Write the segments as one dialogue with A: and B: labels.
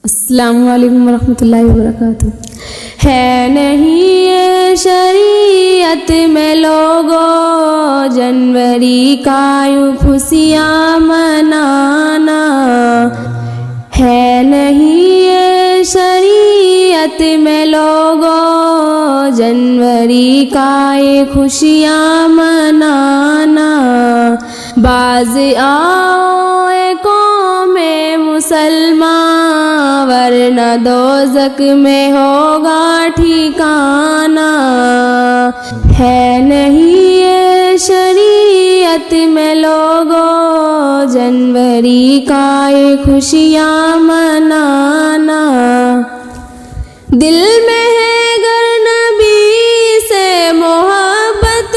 A: अस्सलामु अलैकुम वरहमतुल्लाहि वबरकातुहू। है नहीं ये शरीयत में लोगों जनवरी का यूं खुशियाँ मनाना। है नहीं ये शरीयत में लोगों जनवरी का ये खुशियाँ मनाना। बाज आओ ए कौमे मुसलमान वरना दोज़ख में होगा ठिकाना। है नहीं ये शरीयत में लोगों जनवरी का ये खुशियाँ मनाना। दिल में है गर नबी से मोहब्बत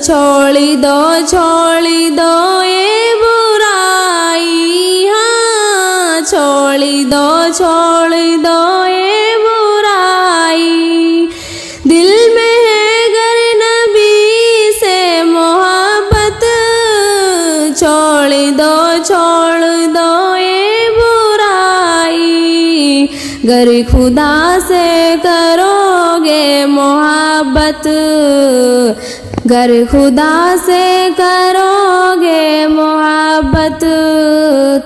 A: छोड़ी दो ये बुराई। हाँ छोड़ी दो ये बुराई। दिल में है गर नबी से मोहब्बत छोड़ दो ये बुराई। गर खुदा से करोगे मोहब्बत, गर खुदा से करोगे मोहब्बत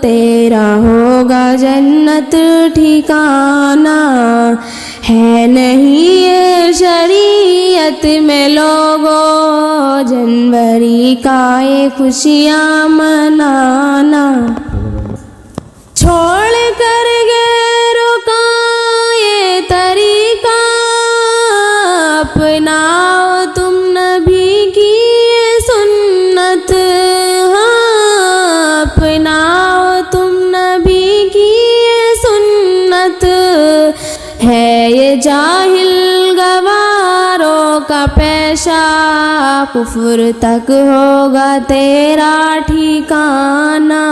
A: तेरा होगा जन्नत ठिकाना। है नहीं ये शरीयत में लोगों जनवरी का ये खुशियाँ मनाना। छोड़ कर गैरों का ये तरीका अपनाओ तुम नबी की ये सुन्नत। हाँ अपनाओ तुम नबी की ये सुन्नत। है ये जाहिल गवारों का पेशा कुफ्र तक होगा तेरा ठिकाना।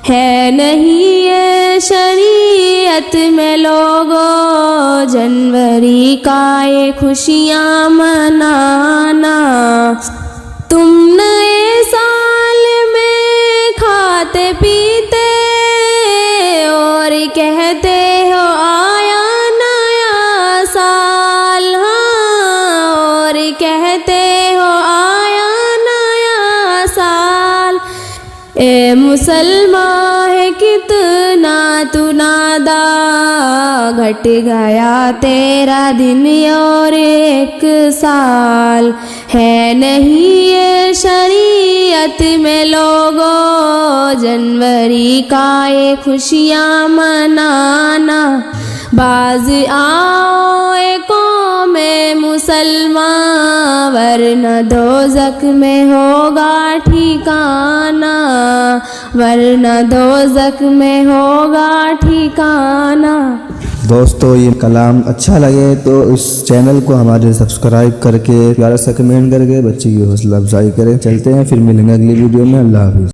A: है नहीं ये शरीयत में लोगों जनवरी का ये खुशियाँ मनाना। तुम नए साल में खाते पीते और कहते हो आया नया साल। हाँ और कहते हो आया नया साल। ए मुसलमान है कितना तू नादा, घट गया तेरा दिन और एक साल। है नहीं ये शरीयत में लोगों जनवरी का ये खुशियाँ मनाना। बाज आओ ए कौमे मुसलमान वरना दोज़ख में होगा ठिकाना, वरना दोज़ख में होगा ठिकाना।
B: दोस्तों ये कलाम अच्छा लगे तो इस चैनल को हमारे सब्सक्राइब करके प्यारा सा कमेंट करके बच्चे की हौसला अफजाई करें। चलते हैं फिर मिलेंगे अगली वीडियो में। अल्लाह हाफिज़।